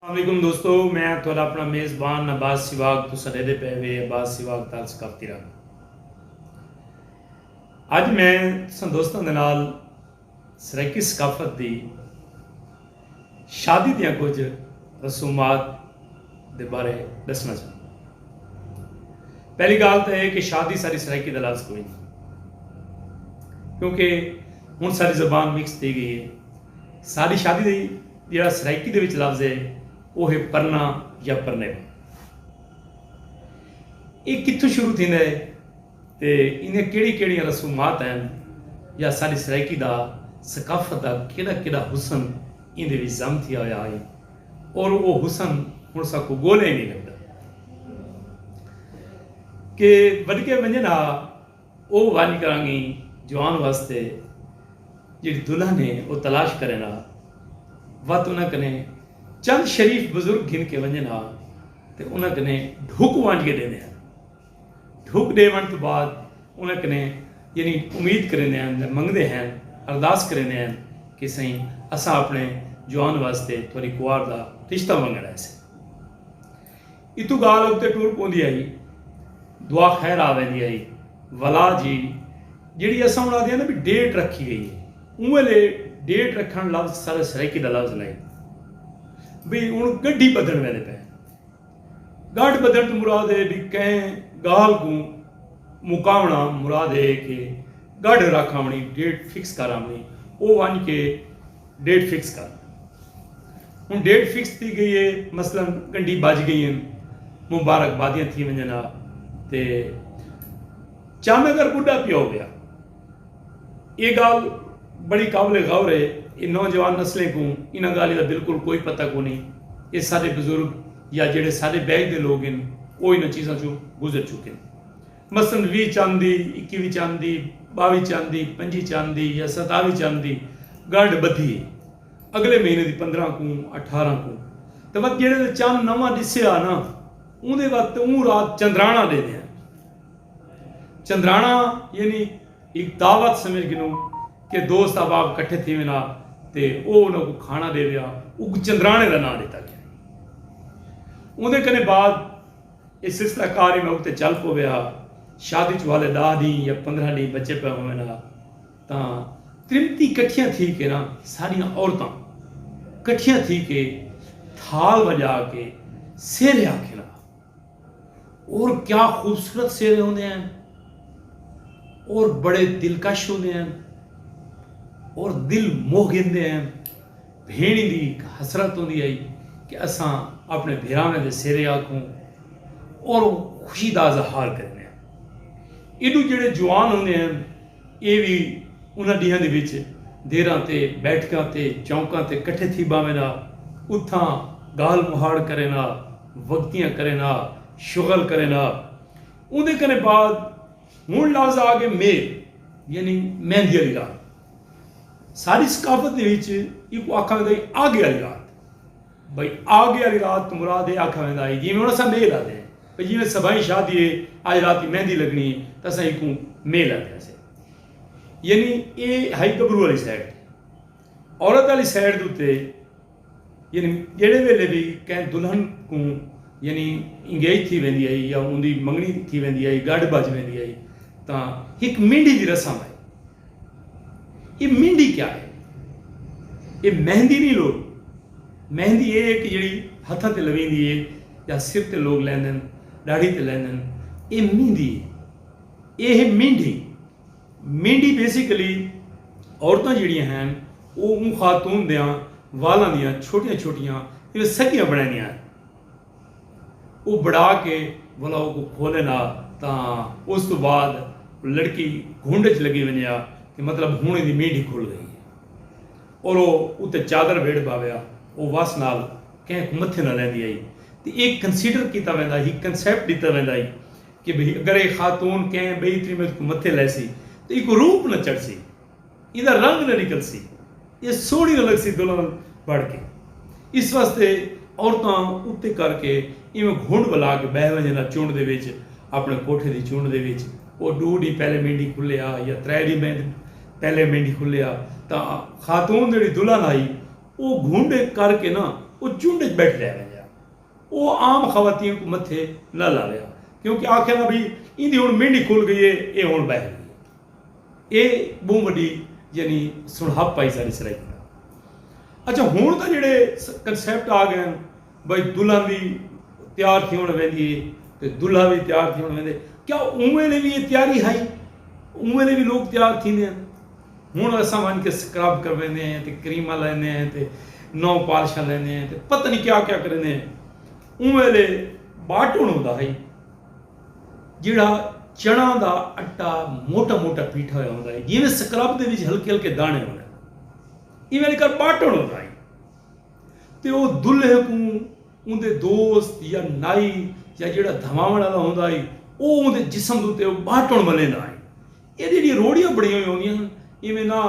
वालेकुम दोस्तों, मैं थोड़ा अपना मेज़बान अब्बास सिवाग तो सनेदे पे वे अब्बास सिवाग ताल सकाफती रहा। अज मैं दोस्तों के नाल सराइकी सकाफत की शादी दियां कुछ रसूमात के बारे दसना चाहता। पहली गल तो यह कि शादी सारी सराइकी का लफ्ज़ कोई नहीं, क्योंकि हुण सारी ज़बान मिक्स थी गई है। सारी शादी दी जिहड़ा सराइकी दे विच लफ्ज़ है वो है परना या परने। ये कित्थों शुरू थींदा है ते इन्हें किहड़ी रसूमात हैं या सारी सराइकी दा सकाफत दा किहड़ा हुसन इहदे विच जम थिया होया है और वो हुसन हुण साकू गोले ही नहीं लगदा कि वधके वंजन आ वो वन करांगी जवान वास्ते जिहड़ी दुल्हन है वो तलाश करे ना वत उन्हें कने चंद शरीफ बुजुर्ग गिन के वंजन आ ते उन्हें कने ढुक वंज के देने हैं। ढुक देवन तो बाद उन्हें कने यानी उम्मीद करेंदे हैं, मंगते हैं, अरदास करेंदे हैं कि सही असा अपने जवान वास्ते थोड़ी कुआर का रिश्ता मंगना है। इतू गाल उत्ते टूर पौंदी आई, दुआ खैर आ वेंदी आई वला जी जिहड़ी असां हुण आखदे ना भी डेट रखी गई है, उवेले डेट रखण लफ्ज़ सारे सराइकी दा लफ्ज़ नहीं भी हूँ गड्डी बदलने वाले पे गढ़ बदल तो मुराद है भी कहें गाल को मुकावना मुराद है कि गढ़ रखावनी डेट फिक्स करावनी वो वन के डेट फिक्स कर। हूँ डेट फिक्स थी गई है, मसलन गंडी बज गई हैं, मुबारकबादियाँ थी वंजना ते चंद अगर बुढ़ा पिया हो गया। ये गाल बड़ी काबिल गौर है। ये नौजवान नस्लें को इन्होंने गाली का बिल्कुल कोई पता को नहीं। ये सारे बुजुर्ग या जेडे सारे बैग के लोग हैं वो इन चीज़ों चो गुजर चुके हैं। मसलन 20 चांदी 21 चांदी 22 चांदी 25 चांदी या 27 चांदी गढ़ बधी अगले महीने की 15 को 18 को तो वक्त जेडे चंद नवा दिसया ना उनके वक्त रात चंद्राणा दे दें। चंद्राणा यानी एक दावत समझ गिनो कि दोस्त अहबाब इकट्ठे थी वेना ते वो उन्होंने खाना दे दिया, उग चंद्राणे का नाम दिता गया। उन्हें कने बाद इस सिलसिला कार में उत्ते चल पवया। शादी च वाले 10 दी या 15 दी बच्चे पे होवे ना तां त्रिमती कट्ठियां थी के ना सारियां औरतां कट्ठियां थी के थाल बजा के सेरे आखिना। और क्या खूबसूरत सेरे होंदे हैं और बड़े दिलकश होंदे हैं और दिल मोह गिंदे हैं। भेणी दी हसरत होंदी आई कि असां अपने भेरावें दे सेरे आखूं और खुशी का इजहार करने। इडू जेडे जवान होंदे हैं ये भी उन्हां डीहां दे विच देरां ते बैठकां ते चौंकां ते इकट्ठे थी बावें ना उथां गाल मुहाड़ करे ना वक्तियां करे ना शुगल करे ना। उहदे कने बाद हुण लफ्ज़ आ गए मेल यानी मेहंदी वाली रात। सारी सकाफत एक आखा वेंदा आगे वाली रात। भाई आगे वाली रात तो मुराद है आखा वेंदा है जिवें हुण असां मेल आते हैं भाई जिवें सभाई शादी है अज रात मेहंदी लगनी है तो असां एक मेल आते हैं। यानी ये हाई गबरू वाली साइड औरत वाली साइड के उत्ते यानी जेड़े वेले भी कहीं दुल्हन को यानी इंगेज थी वेंदी आई या उनकी मंगनी थी वेंदी आई गढ़ बज वेंदी आई तो एक मेहंदी की रस्म है। ये मेहंदी क्या है? ये मेहंदी नहीं लोग मेहंदी ये है कि जी हथा ते लवींदी है या सिर ते लोग लैंदे दाढ़ी ते लैंदे। ये मेहंदी ये है मेहंदी। मेहंदी बेसिकली औरतां जिहड़ियां हैं वो उन खातून दियां वालां दियां छोटियां छोटियां जिवें सगियां बनानियां वो बढ़ा के वाला को खोले ना तां उस तो बाद लड़की घुंड च लगी वनिया कि मतलब हुण दी मेहंदी खुल गई है और वो उत्ते चादर वेड़ पावया वो वस नाल कंहिं मथे न लैंदी आई। तो एक कंसीडर किया वेंदा ही कंसैप्ट दिता वेंदा ही कि भाई अगर ये खातून कंहिं बई त्रीमत को मथे लैसी तो एक रूप न चढ़सी, इहदा रंग न निकलसी, ये सोहनी न लगसी दुल्हन बढ़ के। इस वास्ते औरतां उत्ते करके इवें घुंड बला के बह वंजना चुंड दे विच अपने कोठे की चुंड दे विच वो 2 डी पहले मेहंदी खुलिया या 3 डी पहले मेहंदी खुलिया तो खातून जी दुल्हन आई वो घुंड करके ना वो झुंड च बैठ रहा वैंदा, वो आम खवातीन को मथे न लाया, क्योंकि आखे ना भी इंदी हुण मेंढी खुल गई है, ये हुण बह गई है। ये बहुत वड्डी यानी सुणहप आई सारी सराइकी दा। अच्छा हुण तां जिहड़े कंसैप्ट आ गए भाई दुल्हन भी तैयार थी होण वेंदी है ते दुल्हा भी तैयार थी होण वेंदे, क्या उवें भी ये तैयारी है, उवें भी लोग तैयार थींदे हैं। हुण असां वञ के स्क्रब कर वेंदे हैं ते क्रीमां लैंदे हैं ते नौ पालिशां लैंदे हैं ते पता नहीं क्या क्या करेंदे हैं। उवें बाटुण हुंदा है जिहड़ा चना दा आटा मोटा मोटा पीठा होया हुंदा है, जिवें स्क्रब दे विच हल्के हल्के दाने होंदे, इवें कर बाटुण हुंदा है ते वो दुल्हे को उनके दोस्त या नाई या जिहड़ा धवावण वाला हुंदा है वो उनके जिस्म दे उत्ते बाटुण मलेंदा है। ये जिहड़ी रोड़ियां बणियां होईयां होंदियां इवें ना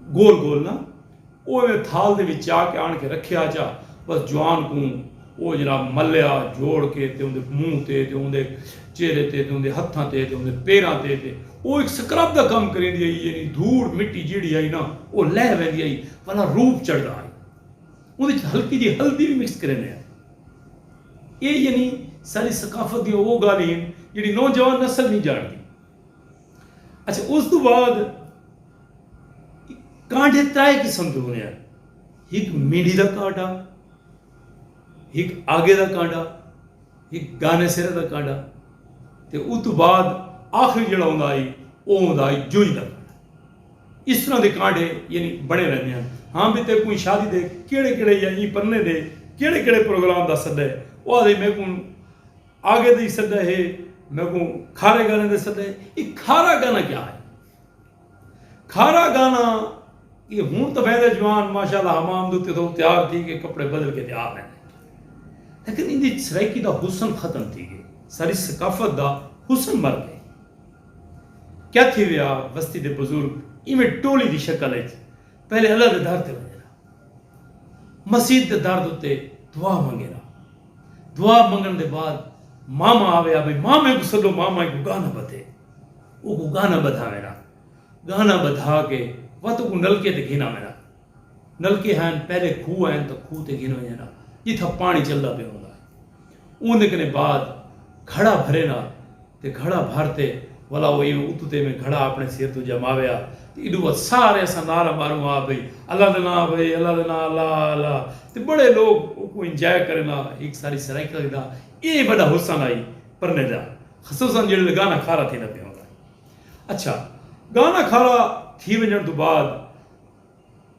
गोल गोल ना, वो इवें थाल दे विच आके आण के रखिया चा, बस जवान को वो जनाब मलिया जोड़ के ते उनके मूँह ते उनके चेहरे ते उनके हत्थां ते उनके पैरां ते वो एक स्क्रब का काम करेंदी आई, यानी धूड़ मिट्टी जिहड़ी आई ना वो लह वेंदी आई, भला रूप चढ़दा आई, उहदे च हल्की जी हल्दी भी मिक्स करेंदे आ। ये यानी सारी सकाफत दी वो गल ही जिहड़ी नौजवान नस्ल नहीं जानती। अच्छा उस तो बाद कांडे त्रै किस्म के होने, एक मींढी का कांडा, एक आगे का कांडा, एक गाने सिरे का कांडा, ते उस तो बाद आखिरी जिहड़ा हुंदा है वो हुंदा है जूई का कांडा। इस तरह के कांडे यानी बने रहते हैं। हाँ भी ते कोई शादी दे केड़े केड़े या ई परने दे केड़े केड़े प्रोग्राम का सदा है, वो आदे मैं को आगे दी सदा है, मैं को खारे गाने दे सदा है। ये खारा गाना क्या है? खारा गाना ये हूँ तो वैसे जवान माशाल्लाह हमाम दुते तो तैयार थी कि कपड़े बदल के तैयार हैं, लेकिन इनकी सराइकी का हुसन खत्म थी गई, सारी सकाफत का हुसन मर गए। क्या थी विया बस्ती के बुजुर्ग इवें टोली की शक्ल है, पहले अल्लाह के दर ते वञना, मसीद के दर उत्ते दुआ मंगेना, दुआ मंगण के बाद मामा आया भाई मामे को सदो, मामा को गाना बधे, वो को गाना बधावेना, गाना बधा के वत को नलके ते घिना वेना, नलके हैं पहले खूह हैं तो खूह ते घिनो वेना जिथा पानी चलता पे होंदा है। उन कने बाद घड़ा भरे ना ते घड़ा भरते वाला वही उतते में घड़ा अपने सिर तो जमावया, इडू सारे असा नारा मारूं आ भाई अल्लाह दे नाम भाई अल्लाह दे नाम अल्लाह अल्लाह, ते बड़े लोग को इंजॉय करना एक सारी सराइका दा ये बड़ा हुसन आई परने दा, खसूसन जेड़े गाना खारा थी ना पे होंदा। अच्छा गाना खारा थी वजण तो बाद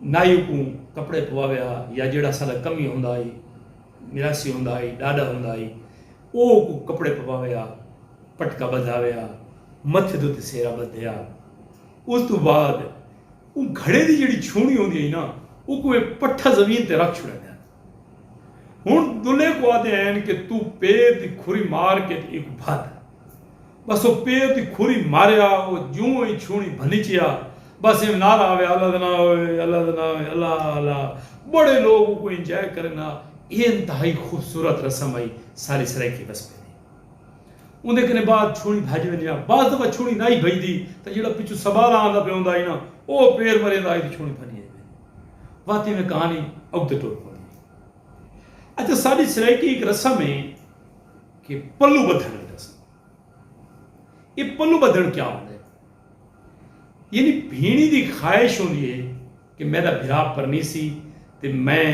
नाई को कपड़े पवाया या जेड़ा सारा कमी होंदा है, मिरासी होंदा है, डाडा होंदा है, वो को कपड़े पवाया, पटका बधाया, मथे दे उत्ते सेरा बधया। उस तो बाद वो घड़े की जी छूनी होंदी है ना वो कोई पट्ठा जमीन ते रख छुड़े। हुण दुल्हे को आते हैं कि तू पेट की खुरी मार के एक भद, बस वो पेट की खुरी मारिया, वो जूं ही छूनी भनीचिया, बस ये नारा आवे अल्लाह दना अल्लाह दना अल्लाह अल्लाह, बड़े लोग को इंजॉय करना। ये इंतहाई खूबसूरत रस्म आई सारी सराइकी बस पे। उनके कने बाद छुणी भाज वञा, बाद दफ़ा छुणी ना ही भजदी तो जेड़ा पिछू सवाल आंदा पे होंदा ना वो पेर मरेंदा आई तो छुणी भनी वाकई में कहानी अगते टुर पई। अच्छा सारी सराइकी एक रस्म है कि पल्लू बधण की रस्म। ये पल्लू बधण क्या होंदा है? यानी भीणी की ख्वाहिश होंदी है कि मेरा भिरा परनीसी ते मैं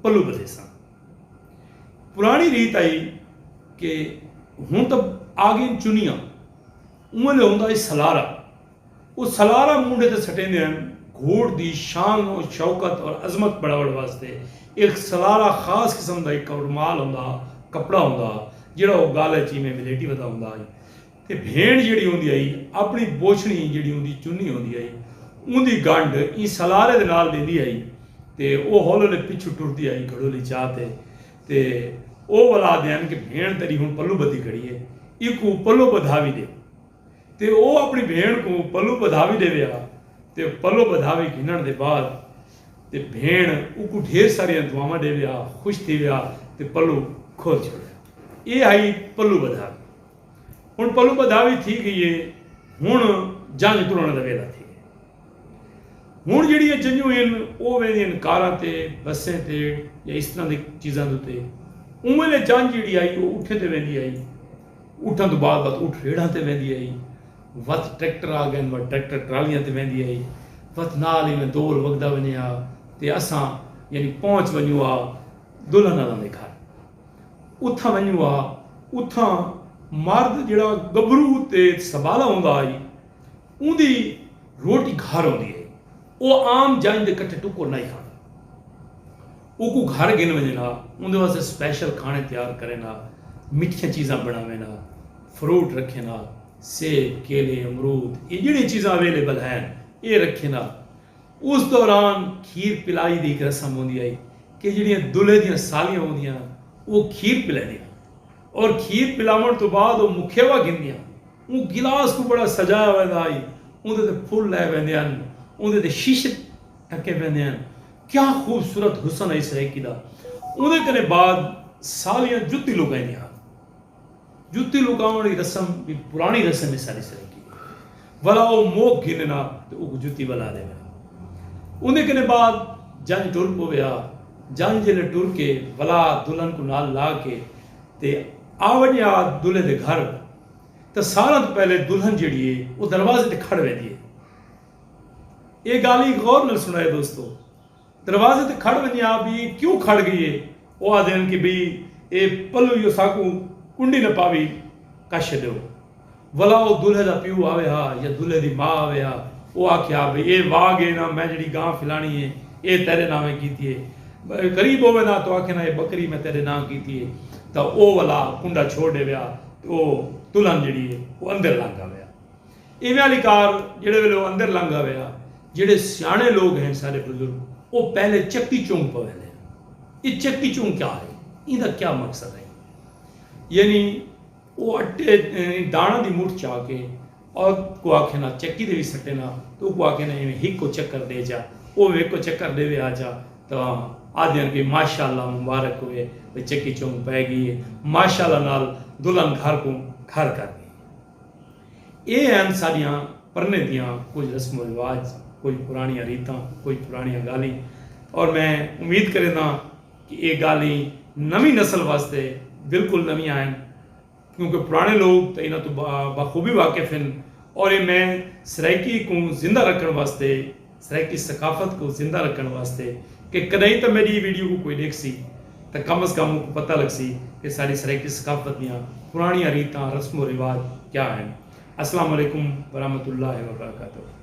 पल्लू बधे सा। पुरानी रीत आई कि हूँ तो आ गई चुनिया, उमें होंदा है सलारा, वो सलारा मुंडे ते सटेंदे हैं घोड़ की शान और शौकत और अजमत बढ़ाने वास्ते। एक सलारा खास किस्म का एक रुमाल होंदा, कपड़ा होंदा जिहड़ा वो गाले चीमें मिलेटी वदा होंदा है। ते भेड़ जिहड़ी होंदी आई अपनी बोछड़ी जिहड़ी होंदी चुन्नी होंदी आई उनकी गंढ ई सलारे दे नाल देंदी आई ते वो हौले हौले पिछू टुरदी आई घड़ोली चाहते ते वो वाला देन कि भेड़ तेरी हुण पल्लू बधी खड़ी है, इको पल्लू बधावी दे ते वो अपनी भेड़ को पल्लू बधावी देवे आ ते पल्लू बधावी घिनण दे बाद ते भेड़ उको ढेर सारी दुआवां देवे आ, खुश थी विया ते पल्लू खोल छोड़िया। ये आई पल्लू बधावी। हुण पल्लू बधावी थी गई है, हुण जंग तुरन दा वेला थी। ਹੁਣ ਜਿਹੜੀਆਂ ਜੰਝੂ ਹਨ ਉਹ ਵੇਂਦੀਆਂ ਕਾਰਾਂ ਤੇ ਬੱਸਾਂ ਤੇ ਜਾਂ ਇਸ ਤਰ੍ਹਾਂ ਦੀ ਚੀਜ਼ਾਂ ਦੇ ਉੱਤੇ ਉਵੇਂ ਜੰਝ ਜਿਹੜੀ ਆਈ ਉਹ ਉੱਠੇ ਤੇ ਵਹਿੰਦੀ ਆਈ ਉੱਠਣ ਤੋਂ ਬਾਅਦ ਉੱਠ ਰੇੜਾਂ ਤੇ ਵਹਿੰਦੀ ਆਈ वत ट्रैक्टर आ गए वत ट्रैक्टर ट्रालियां ते वेंदी आई वत नाल ही में दौड़ वगदा वञा ते असां यानी पहुंच वञूं आ दुल्हन वाले घर उथां वञूं आ उथां मर्द जिहड़ा गभरू ते सबाला हुंदा आई उंदी रोटी घर आउंदी है वो आम जंज दे कट्ठे टुक्कर नहीं खांदा वो को घर गिन वञना उंदे वास्ते स्पैशल खाने तैयार करेना मिठियां चीज़ां बनावेना फ्रूट रखेना सेब केले अमरूद ये जिहड़ी चीज़ां अवेलेबल हैं ये रखे ना उस दौरान खीर पिलाई दी एक रस्म होंदी आई कि जिहड़ियां दुल्हे दियां सालियां होंदियां वो खीर पिलादियां और खीर पिलावन तो बाद वो मुखेवा गिनदियां वो गिलास को बड़ा सजाया वेंदा आई उंदे ते फुल लै वेंदे हन उंदे ते शीशे ढके वेंदे हन क्या खूबसूरत हुसन है सरेकी दा उंदे कने बाद सालियां जुत्ती लुकाइंदियां जुत्ती लुकावन की रस्म भी पुरानी रस्म है सारी सरेकी वाला वो मोह गिनना तो वो जुत्ती वाला देना उन्हें कने बाद जंज टुर पवेआ जंज जिले टुर के वाला दुल्हन को नाल ला के ते आवड़िया दुल्हे दे घर तो सारा तो पहले दुल्हन जिहड़ी है वो दरवाजे ते खड़ वेंदी है ये गाली गौर नाल सुनाए दोस्तों दरवाजे ते खड़ वेंदी आ भी क्यों खड़ गई है वो आदे कि भी ये पल्लू यो साकू कुंडी न पावी कश दो भला वो दुल्हे का प्यू आवे हा या दुल्हे की माँ आवे हा वो आख्या भाई ये वाग है ना मैं जी गां फिलानी है ये तेरे नामे की है गरीब होवे ना तो आखे ना ये बकरी मैं तेरे नाम की है तो वो वाला कुंडा छोड़ दे व्या तो दुल्हन जी है वो अंदर लंघ आया इवें वाली कार जेड़े वेले वो अंदर लंघ आया जेड़े सियाने लोग हैं सारे बुजुर्ग वो पहले चक्की चौंक पवेंदे ये चक्की चौंक क्या है इहदा क्या मकसद है यानी वो अट्टे दाना की मुठ चा के और को आखे ना चक्की दे भी सटे ना तो को आखे ना हिक को चक्कर दे जा वो एक को चक्कर दे आ जा तो आदि कि माशाल्लाह मुबारक हुए भाई चक्की चौंक पै गई है माशाल्लाह नाल दुल्हन घर को घर कर गई ये हैं सारियां परने दियां कुछ रस्म रिवाज कुछ पुरानियां रीतां कुछ पुरानियां गाली और मैं उम्मीद करना कि ये गाली नवी नस्ल वास्ते बिल्कुल नवी आए क्योंकि पुराने लोग तो इन्हों तो बखूबी वाकिफ हैं और ये मैं सराइकी को जिंदा रखने वास्ते सराइकी सकाफत को जिंदा रखने वास्ते कि कदई तो मेरी वीडियो को कोई देख सी तो कम अज़ कम को पता लग सी कि सारी सराइकी सकाफत दियाँ पुरानियां रीतां रस्म व रिवाज क्या हैं। अस्सलाम वालेकुम वरहमतुल्लाहि व बरकातहू।